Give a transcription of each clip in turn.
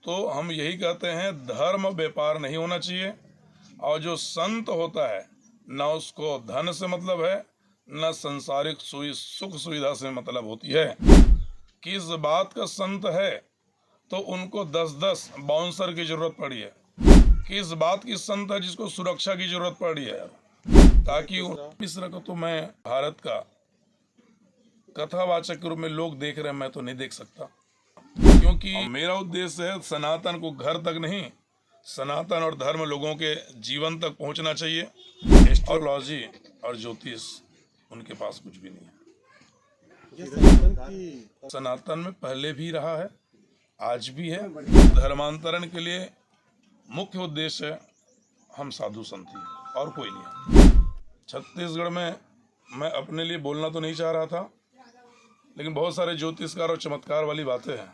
तो हम यही कहते हैं, धर्म व्यापार नहीं होना चाहिए। और जो संत होता है न उसको धन से मतलब है, न संसारिक सुख सुविधा से मतलब होती है। किस बात का संत है तो उनको 10-10 बाउंसर की जरूरत पड़ी है। किस बात की संत है जिसको सुरक्षा की जरूरत पड़ी है, ताकि मिश्र को तो मैं भारत का कथावाचक के रूप में लोग देख रहे हैं, मैं तो नहीं देख सकता। क्योंकि मेरा उद्देश्य है सनातन को घर तक नहीं, सनातन और धर्म लोगों के जीवन तक पहुंचना चाहिए। एस्ट्रोलॉजी और ज्योतिष उनके पास कुछ भी नहीं है। सनातन में पहले भी रहा है, आज भी है। धर्मांतरण के लिए मुख्य उद्देश्य है हम साधु संत ही, और कोई नहीं है। छत्तीसगढ़ में मैं अपने लिए बोलना तो नहीं चाह रहा था, लेकिन बहुत सारे ज्योतिषकार और चमत्कार वाली बातें हैं।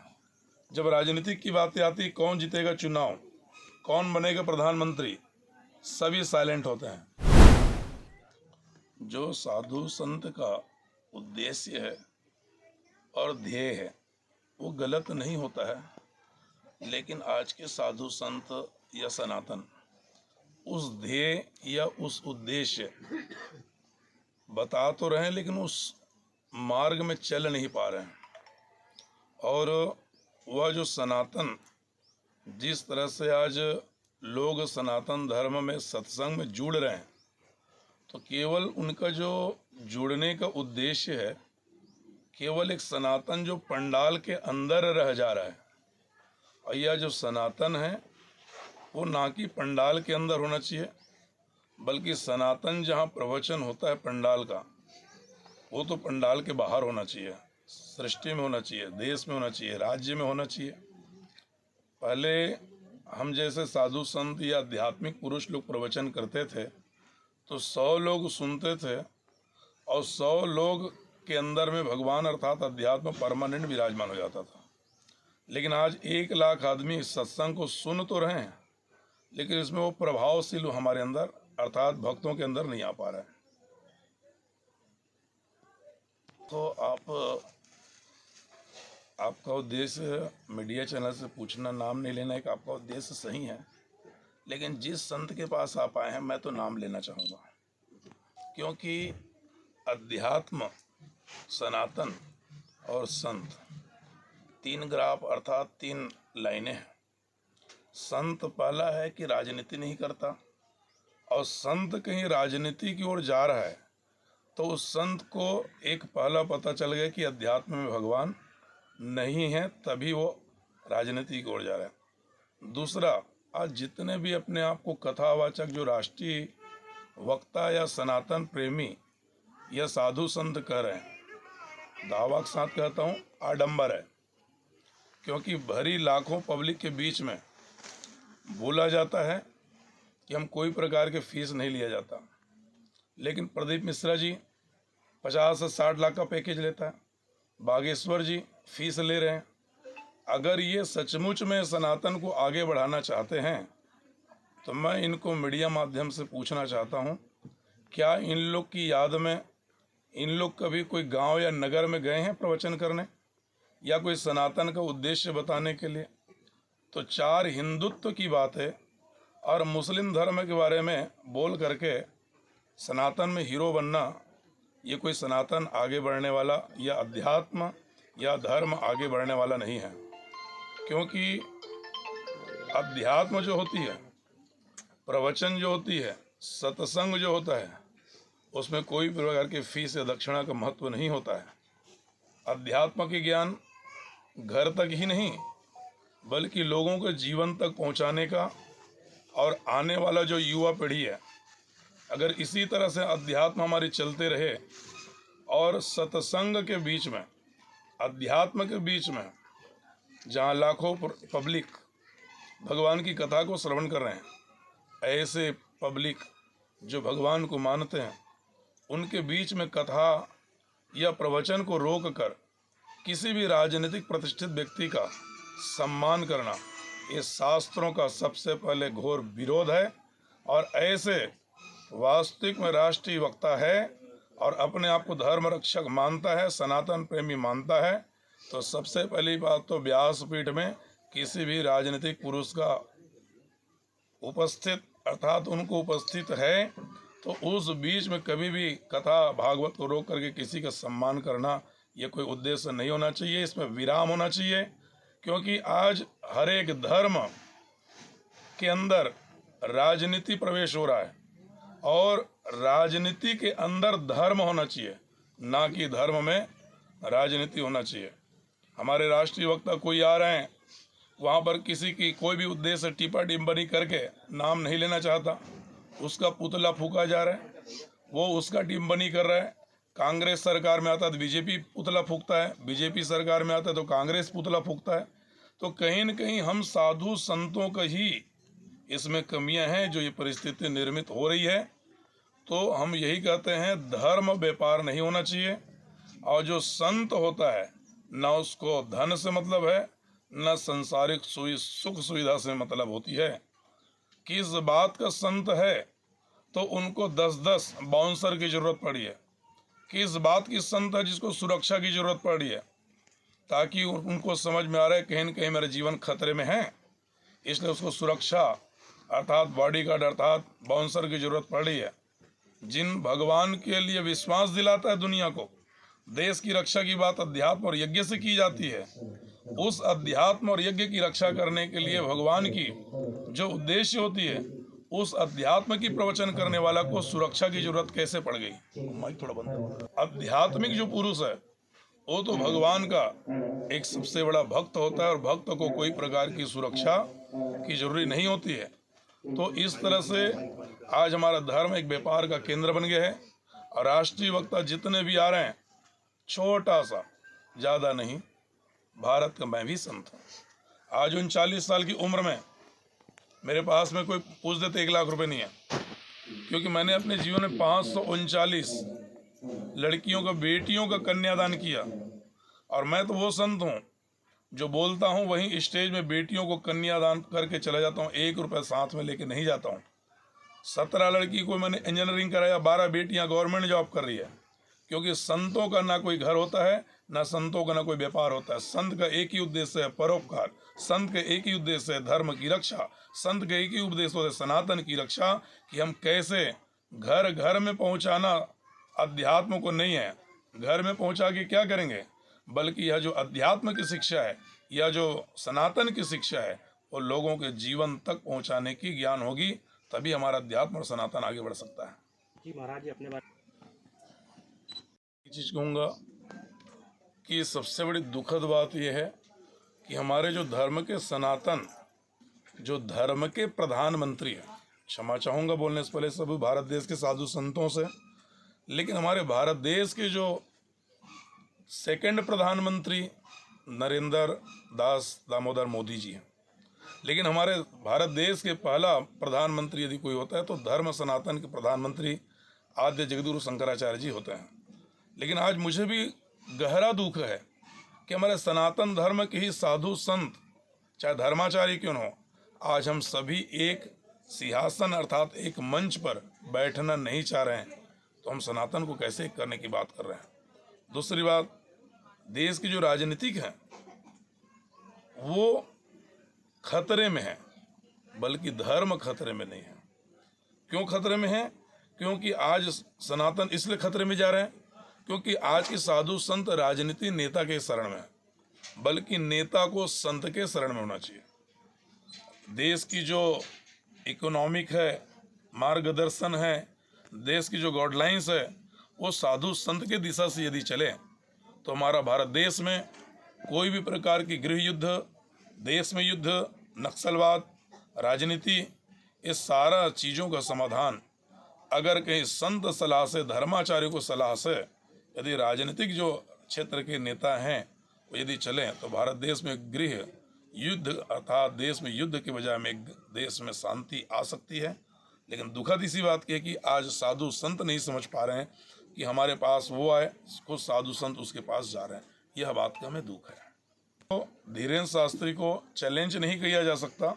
जब राजनीतिक की बातें आती, कौन जीतेगा चुनाव, कौन बनेगा प्रधानमंत्री, सभी साइलेंट होते हैं। जो साधु संत का उद्देश्य है और ध्येय है वो गलत नहीं होता है, लेकिन आज के साधु संत या सनातन उस ध्येय या उस उद्देश्य बता तो रहे हैं, लेकिन उस मार्ग में चल नहीं पा रहे हैं। और वह जो सनातन, जिस तरह से आज लोग सनातन धर्म में सत्संग में जुड़ रहे हैं, तो केवल उनका जो जुड़ने का उद्देश्य है, केवल एक सनातन जो पंडाल के अंदर रह जा रहा है। और यह जो सनातन है वो ना कि पंडाल के अंदर होना चाहिए, बल्कि सनातन जहाँ प्रवचन होता है पंडाल का, वो तो पंडाल के बाहर होना चाहिए, सृष्टि में होना चाहिए, देश में होना चाहिए, राज्य में होना चाहिए। पहले हम जैसे साधु संत या आध्यात्मिक पुरुष लोग प्रवचन करते थे तो 100 लोग सुनते थे और 100 लोग के अंदर में भगवान अर्थात अध्यात्म परमानेंट विराजमान हो जाता था। लेकिन आज 1 लाख आदमी इस सत्संग को सुन तो रहे हैं, लेकिन इसमें वो प्रभावशील हमारे अंदर अर्थात भक्तों के अंदर नहीं आ पा रहा है। तो आपका उद्देश्य मीडिया चैनल से पूछना, नाम नहीं लेना, एक आपका उद्देश्य सही है, लेकिन जिस संत के पास आप आए हैं मैं तो नाम लेना चाहूँगा। क्योंकि अध्यात्म, सनातन और संत 3 ग्राफ अर्थात 3 लाइनें हैं। संत पहला है कि राजनीति नहीं करता, और संत कहीं राजनीति की ओर जा रहा है तो उस संत को एक पहला पता चल गया कि अध्यात्म में भगवान नहीं है, तभी वो राजनीति की ओर जा रहा है। दूसरा, आज जितने भी अपने आप को कथावाचक जो राष्ट्रीय वक्ता या सनातन प्रेमी या साधु संत कह रहे हैं, दावा के साथ कहता हूँ आडंबर है। क्योंकि भरी लाखों पब्लिक के बीच में बोला जाता है कि हम कोई प्रकार के फीस नहीं लिया जाता, लेकिन प्रदीप मिश्रा जी 50 से 60 लाख का पैकेज लेता है, बागेश्वर जी फीस ले रहे हैं। अगर ये सचमुच में सनातन को आगे बढ़ाना चाहते हैं तो मैं इनको मीडिया माध्यम से पूछना चाहता हूँ, क्या इन लोग की याद में इन लोग कभी कोई गांव या नगर में गए हैं प्रवचन करने या कोई सनातन का उद्देश्य बताने के लिए? तो 4 हिंदुत्व की बात है और मुस्लिम धर्म के बारे में बोल करके सनातन में हीरो बनना, ये कोई सनातन आगे बढ़ने वाला या अध्यात्म या धर्म आगे बढ़ने वाला नहीं है। क्योंकि अध्यात्म जो होती है, प्रवचन जो होती है, सत्संग जो होता है, उसमें कोई प्रकार के फीस या दक्षिणा का महत्व नहीं होता है। अध्यात्म के ज्ञान घर तक ही नहीं बल्कि लोगों के जीवन तक पहुंचाने का, और आने वाला जो युवा पीढ़ी है, अगर इसी तरह से अध्यात्म हमारी चलते रहे और सत्संग के बीच में, अध्यात्म के बीच में, जहाँ लाखों पब्लिक भगवान की कथा को श्रवण कर रहे हैं, ऐसे पब्लिक जो भगवान को मानते हैं, उनके बीच में कथा या प्रवचन को रोक कर किसी भी राजनीतिक प्रतिष्ठित व्यक्ति का सम्मान करना, ये शास्त्रों का सबसे पहले घोर विरोध है। और ऐसे वास्तविक में राष्ट्रीय वक्ता है और अपने आप को धर्म रक्षक मानता है, सनातन प्रेमी मानता है, तो सबसे पहली बात तो व्यासपीठ में किसी भी राजनीतिक पुरुष का उपस्थित अर्थात उनको उपस्थित है तो उस बीच में कभी भी कथा भागवत को रोक करके किसी का सम्मान करना ये कोई उद्देश्य नहीं होना चाहिए। इसमें विराम होना चाहिए, क्योंकि आज हर एक धर्म के अंदर राजनीति प्रवेश हो रहा है और राजनीति के अंदर धर्म होना चाहिए, ना कि धर्म में राजनीति होना चाहिए। हमारे राष्ट्रीय वक्ता कोई आ रहे हैं, वहाँ पर किसी की कोई भी उद्देश्य टिप्पा टिप्पणी करके नाम नहीं लेना चाहता, उसका पुतला फूका जा रहा है, वो उसका टिप्पणी कर रहा है। कांग्रेस सरकार में आता है तो बीजेपी पुतला फूकता है, बीजेपी सरकार में आता है तो कांग्रेस पुतला फूकता है। तो कहीं न कहीं हम साधु संतों का ही इसमें कमियां हैं जो ये परिस्थिति निर्मित हो रही है। तो हम यही कहते हैं, धर्म व्यापार नहीं होना चाहिए, और जो संत होता है न उसको धन से मतलब है न संसारिक सुख सुविधा से मतलब होती है। किस बात का संत है तो उनको 10-10 बाउंसर की जरूरत पड़ी है। किस बात की संत है जिसको सुरक्षा की जरूरत पड़ी है, ताकि उनको समझ में आ रहा है कहीं न कहीं मेरा जीवन खतरे में है, इसलिए उसको सुरक्षा अर्थात बॉडीगार्ड अर्थात बाउंसर की जरूरत पड़ रही है। जिन भगवान के लिए विश्वास दिलाता है दुनिया को, देश की रक्षा की बात अध्यात्म और यज्ञ से की जाती है, उस अध्यात्म और यज्ञ की रक्षा करने के लिए भगवान की जो उद्देश्य होती है, उस अध्यात्म की प्रवचन करने वाला को सुरक्षा की जरूरत कैसे पड़ गई? माइक थोड़ा बंद। आध्यात्मिक जो पुरुष है वो तो भगवान का एक सबसे बड़ा भक्त होता है और भक्त को कोई प्रकार की सुरक्षा की जरूरी नहीं होती है। तो इस तरह से आज हमारा धर्म एक व्यापार का केंद्र बन गया है और राष्ट्रीय वक्ता जितने भी आ रहे हैं, छोटा सा, ज़्यादा नहीं, भारत का मैं भी संत हूँ। आज 39 साल की उम्र में मेरे पास में कोई पूछ देते 1 लाख रुपए नहीं है, क्योंकि मैंने अपने जीवन में 539 लड़कियों का, बेटियों का कन्यादान किया। और मैं तो वो संत हूँ जो बोलता हूँ वहीं स्टेज में बेटियों को कन्यादान करके चला जाता हूँ, 1 रुपये साथ में लेके नहीं जाता हूँ। 17 लड़की को मैंने इंजीनियरिंग कराया, 12 बेटियाँ गवर्नमेंट जॉब कर रही है, क्योंकि संतों का ना कोई घर होता है, ना संतों का ना कोई व्यापार होता है। संत का एक ही उद्देश्य है परोपकार, संत का एक ही उद्देश्य है धर्म की रक्षा, संत का एक ही उद्देश्य है सनातन की रक्षा, कि हम कैसे घर घर में पहुंचाना अध्यात्म को नहीं है। घर में पहुंचा के क्या करेंगे, बल्कि यह जो अध्यात्म की शिक्षा है, यह जो सनातन की शिक्षा है, वो लोगों के जीवन तक पहुंचाने की ज्ञान होगी, तभी हमारा अध्यात्म और सनातन आगे बढ़ सकता है। जी महाराज जी, अपने बारे एक चीज़ कहूँगा कि सबसे बड़ी दुखद बात यह है कि हमारे जो धर्म के सनातन, जो धर्म के प्रधानमंत्री हैं, क्षमा चाहूँगा बोलने से पहले सभी भारत देश के साधु संतों से, लेकिन हमारे भारत देश के जो सेकंड प्रधानमंत्री नरेंद्र दास दामोदर मोदी जी हैं, लेकिन हमारे भारत देश के पहला प्रधानमंत्री यदि कोई होता है तो धर्म सनातन के प्रधानमंत्री आद्य जगद्गुरु शंकराचार्य जी होते हैं। लेकिन आज मुझे भी गहरा दुख है कि हमारे सनातन धर्म के ही साधु संत, चाहे धर्माचार्य क्यों न हो, आज हम सभी एक सिंहासन अर्थात एक मंच पर बैठना नहीं चाह रहे हैं, तो हम सनातन को कैसे करने की बात कर रहे हैं। दूसरी बात, देश की जो राजनीतिक है वो खतरे में है, बल्कि धर्म खतरे में नहीं है। क्यों खतरे में है? क्योंकि आज सनातन इसलिए खतरे में जा रहे हैं क्योंकि आज के साधु संत राजनीति नेता के शरण में है, बल्कि नेता को संत के शरण में होना चाहिए। देश की जो इकोनॉमिक है, मार्गदर्शन है, देश की जो गाइडलाइंस है, वो साधु संत के दिशा से यदि चले तो हमारा भारत देश में कोई भी प्रकार की गृह युद्ध, देश में युद्ध, नक्सलवाद, राजनीति, इस सारा चीज़ों का समाधान अगर कहीं संत सलाह से, धर्माचार्य को सलाह से यदि राजनीतिक जो क्षेत्र के नेता हैं वो यदि चलें तो भारत देश में गृह युद्ध अर्थात देश में युद्ध के बजाय में देश में शांति आ सकती है। लेकिन दुखद इसी बात की है कि आज साधु संत नहीं समझ पा रहे हैं कि हमारे पास वो आए, खुद साधु संत उसके पास जा रहे हैं। यह बात का हमें दुख है। तो धीरेन्द्र शास्त्री को चैलेंज नहीं किया जा सकता,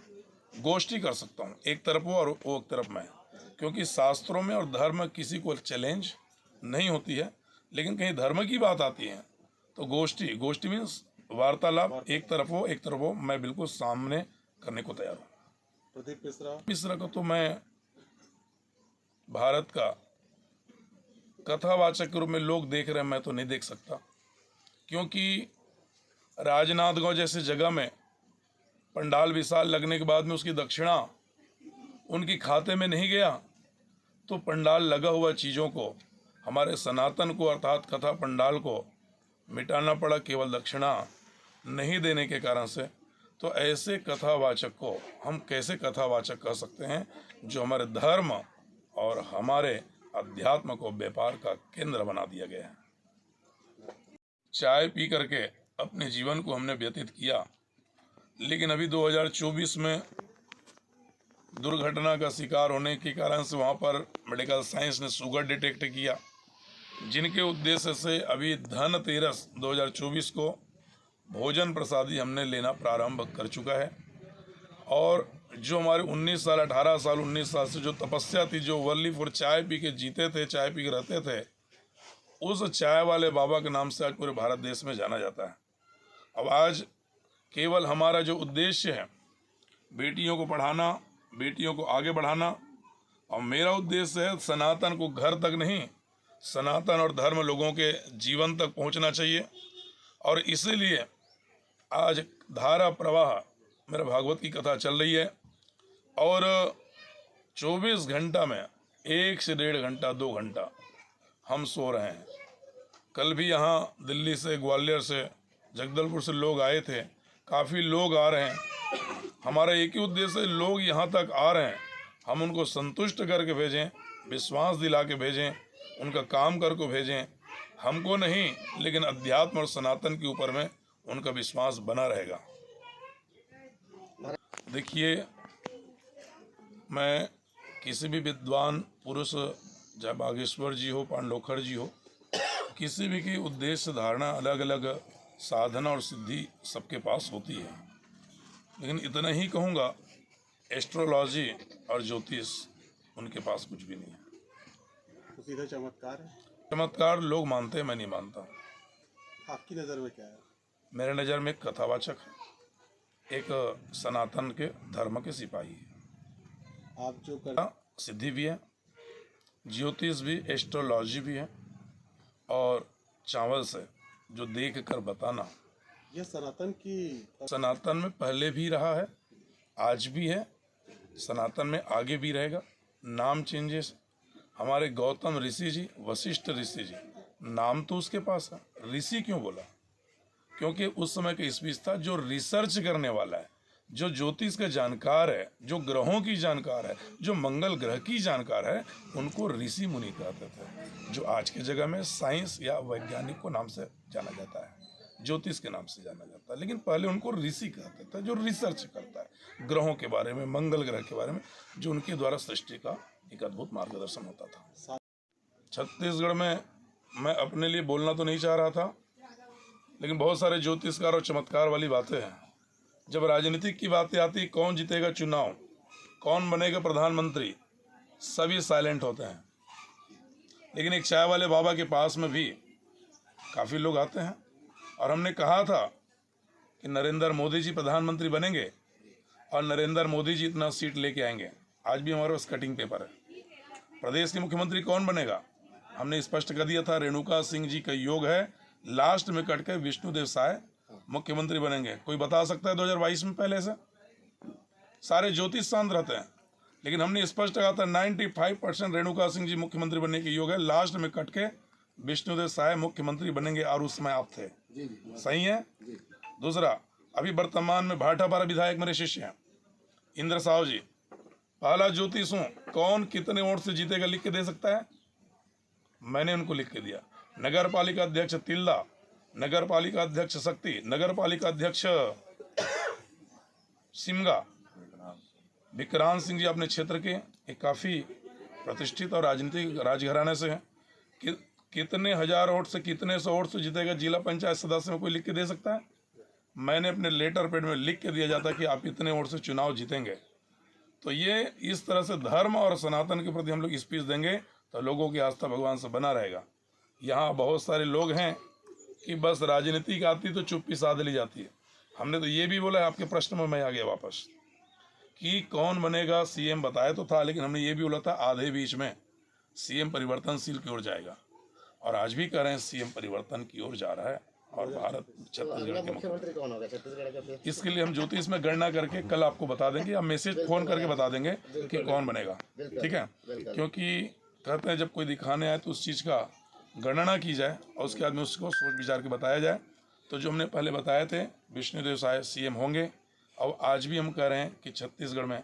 गोष्ठी कर सकता हूँ, एक तरफ वो और वो एक तरफ मैं, क्योंकि शास्त्रों में और धर्म किसी को चैलेंज नहीं होती है। लेकिन कहीं धर्म की बात आती है तो गोष्ठी मीन्स वार्तालाप एक तरफ हो, मैं बिल्कुल सामने करने को तैयार हूँ। प्रदीप मिश्रा को तो मैं भारत का कथावाचक के रूप में लोग देख रहे हैं, मैं तो नहीं देख सकता, क्योंकि राजनांदगांव जैसे जगह में पंडाल विशाल लगने के बाद में उसकी दक्षिणा उनकी खाते में नहीं गया, तो पंडाल लगा हुआ चीज़ों को, हमारे सनातन को अर्थात कथा पंडाल को मिटाना पड़ा केवल दक्षिणा नहीं देने के कारण से। तो ऐसे कथावाचक को हम कैसे कथावाचक कह सकते हैं जो हमारे धर्म और हमारे अध्यात्म को व्यापार का केंद्र बना दिया गया है। चाय पी करके अपने जीवन को हमने व्यतीत किया, लेकिन अभी 2024 में दुर्घटना का शिकार होने के कारण से वहाँ पर मेडिकल साइंस ने शुगर डिटेक्ट किया, जिनके उद्देश्य से अभी धनतेरस 2024 को भोजन प्रसादी हमने लेना प्रारंभ कर चुका है। और जो हमारे 19 साल 18 साल 19 साल से जो तपस्या थी, जो वल्लीपुर चाय पी के जीते थे, चाय पी के रहते थे, उस चाय वाले बाबा के नाम से आज पूरे भारत देश में जाना जाता है। अब आज केवल हमारा जो उद्देश्य है बेटियों को पढ़ाना, बेटियों को आगे बढ़ाना, और मेरा उद्देश्य है सनातन को घर तक नहीं, सनातन और धर्म लोगों के जीवन तक पहुंचना चाहिए। और इसीलिए आज धारा प्रवाह मेरा भागवत की कथा चल रही है, और 24 घंटा में 1 से 1.5 घंटा 2 घंटा हम सो रहे हैं। कल भी यहाँ दिल्ली से, ग्वालियर से, जगदलपुर से लोग आए थे, काफ़ी लोग आ रहे हैं। हमारा एक ही उद्देश्य है, लोग यहाँ तक आ रहे हैं, हम उनको संतुष्ट करके भेजें, विश्वास दिला के भेजें, उनका काम करके भेजें, हमको नहीं लेकिन अध्यात्म और सनातन के ऊपर में उनका विश्वास बना रहेगा। देखिए, मैं किसी भी विद्वान पुरुष, चाहे बागेश्वर जी हो, पांडोखर जी हो, किसी भी की उद्देश्य धारणा अलग अलग, साधना और सिद्धि सबके पास होती है, लेकिन इतना ही कहूँगा एस्ट्रोलॉजी और ज्योतिष उनके पास कुछ भी नहीं है। तो सीधा चमत्कार है। चमत्कार लोग मानते हैं, मैं नहीं मानता। आपकी नज़र में क्या है? मेरे नज़र में एक कथावाचक है, एक सनातन के धर्म के सिपाही है। आप जो कर सिद्धि भी है, ज्योतिष भी, एस्ट्रोलॉजी भी है, और चावल से जो देख कर बताना, यह सनातन में पहले भी रहा है, आज भी है, सनातन में आगे भी रहेगा। नाम चेंजेस, हमारे गौतम ऋषि जी, वशिष्ठ ऋषि जी, नाम तो उसके पास है, ऋषि क्यों बोला? क्योंकि उस समय का स्पीच था जो रिसर्च करने वाला है, जो ज्योतिष का जानकार है, जो ग्रहों की जानकार है, जो मंगल ग्रह की जानकार है, उनको ऋषि मुनि कहते थे, जो आज के जगह में साइंस या वैज्ञानिक को नाम से जाना जाता है, ज्योतिष के नाम से जाना जाता है। लेकिन पहले उनको ऋषि कहते थे, जो रिसर्च करता है ग्रहों के बारे में, मंगल ग्रह के बारे में, जो उनके द्वारा सृष्टि का एक अद्भुत मार्गदर्शन होता था। छत्तीसगढ़ में मैं अपने लिए बोलना तो नहीं चाह रहा था, लेकिन बहुत सारे ज्योतिषकार और चमत्कार वाली बातें हैं। जब राजनीतिक की बातें आती, कौन जीतेगा चुनाव, कौन बनेगा प्रधानमंत्री, सभी साइलेंट होते हैं। लेकिन एक चाय वाले बाबा के पास में भी काफ़ी लोग आते हैं, और हमने कहा था कि नरेंद्र मोदी जी प्रधानमंत्री बनेंगे और नरेंद्र मोदी जी इतना सीट लेके आएंगे। आज भी हमारे पास कटिंग पेपर है। प्रदेश के मुख्यमंत्री कौन बनेगा, हमने स्पष्ट कर दिया था, रेणुका सिंह जी का योग है, लास्ट में कट के विष्णुदेव साय मुख्यमंत्री बनेंगे। कोई बता सकता है 2022 में? पहले से सारे ज्योतिष शांत रहते हैं, लेकिन हमने स्पष्ट कहा था 95% रेणुका सिंह जी मुख्यमंत्री बनने के योग है, लास्ट में कट के विष्णुदेव साय मुख्यमंत्री बनेंगे, और उस समय आप थे। सही है। दूसरा, अभी वर्तमान में भाटापारा विधायक मेरे शिष्य हैं, इंद्र साहू जी, पहला ज्योतिष हूँ, कौन कितने वोट से जीतेगा लिख के दे सकता है? मैंने उनको लिख के दिया। नगर पालिका अध्यक्ष तिल्दा, नगर पालिका अध्यक्ष शक्ति, नगर पालिका अध्यक्ष सिमगा, विक्रांत सिंह जी अपने क्षेत्र के एक काफ़ी प्रतिष्ठित और राजनीतिक राजघराने से हैं, कि कितने हजार वोट से, कितने सौ वोट से जीतेगा जिला पंचायत सदस्य में कोई लिख के दे सकता है? मैंने अपने लेटर पैड में लिख के दिया जाता कि आप इतने वोट से चुनाव जीतेंगे। तो ये इस तरह से धर्म और सनातन के प्रति हम लोग स्पीच देंगे तो लोगों की आस्था भगवान से बना रहेगा। यहाँ बहुत सारे लोग हैं कि बस राजनीति आती तो चुप्पी साध ली जाती है। हमने तो ये भी बोला है, आपके प्रश्न में मैं आ गया वापस, कि कौन बनेगा सीएम बताया तो था, लेकिन हमने ये भी बोला था आधे बीच में सीएम परिवर्तनशील की ओर जाएगा, और आज भी कह रहे हैं सीएम परिवर्तन की ओर जा रहा है। और भारत छत्तीसगढ़ के मुख्यमंत्री कौन होगा छत्तीसगढ़ का फिर? इसके लिए हम ज्योतिष में गणना करके कल आपको बता देंगे, या मैसेज फोन करके बता देंगे कि कौन बनेगा, ठीक है। क्योंकि कहते हैं जब कोई दिखाने आए तो उस चीज़ का गणना की जाए और उसके बाद में उसको सोच विचार के बताया जाए। तो जो हमने पहले बताए थे विष्णुदेव साय सीएम होंगे, और आज भी हम कह रहे हैं कि छत्तीसगढ़ में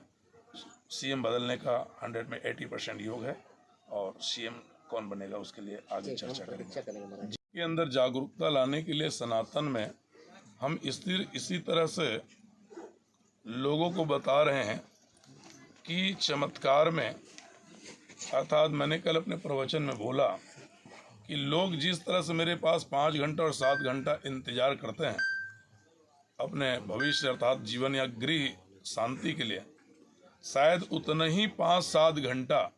सीएम बदलने का 100 में 80% योग है, और सीएम कौन बनेगा उसके लिए आगे चर्चा करेंगे। के अंदर जागरूकता लाने के लिए सनातन में हम इसी तरह से लोगों को बता रहे हैं कि चमत्कार में, अर्थात मैंने कल अपने प्रवचन में बोला कि लोग जिस तरह से मेरे पास 5 घंटा और 7 घंटा इंतजार करते हैं अपने भविष्य अर्थात जीवन या गृह शांति के लिए, शायद उतना ही 5-7 घंटा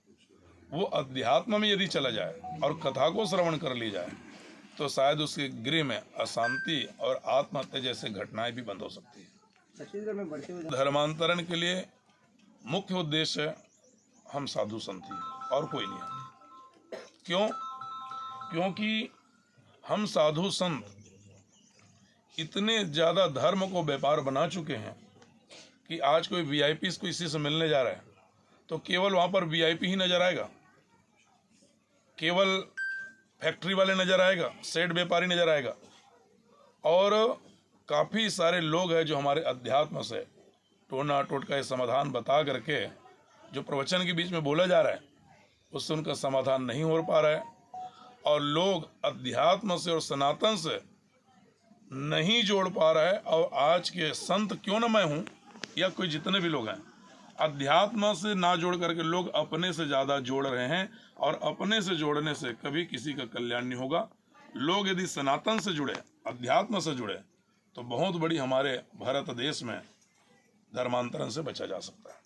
वो अध्यात्म में यदि चला जाए और कथा को श्रवण कर ली जाए तो शायद उसके गृह में अशांति और आत्महत्या जैसे घटनाएं भी बंद हो सकती है। छत्तीसगढ़ में बढ़ते हुए धर्मांतरण के लिए मुख्य उद्देश्य हम साधु संत ही, और कोई नहीं है। क्यों? क्योंकि हम साधु संत इतने ज़्यादा धर्म को व्यापार बना चुके हैं कि आज कोई वीआईपी को इसी से मिलने जा रहा है तो केवल वहाँ पर वीआईपी ही नजर आएगा, केवल फैक्ट्री वाले नजर आएगा, सेठ व्यापारी नजर आएगा, और काफ़ी सारे लोग हैं जो हमारे अध्यात्म से टोना टोटका ये समाधान बता करके जो प्रवचन के बीच में बोला जा रहा है उससे उनका समाधान नहीं हो पा रहा है, और लोग अध्यात्म से और सनातन से नहीं जोड़ पा रहा है। और आज के संत क्यों न मैं हूँ या कोई जितने भी लोग हैं, अध्यात्म से ना जोड़ करके लोग अपने से ज़्यादा जोड़ रहे हैं, और अपने से जोड़ने से कभी किसी का कल्याण नहीं होगा। लोग यदि सनातन से जुड़े, अध्यात्म से जुड़े, तो बहुत बड़ी हमारे भारत देश में धर्मांतरण से बचा जा सकता है।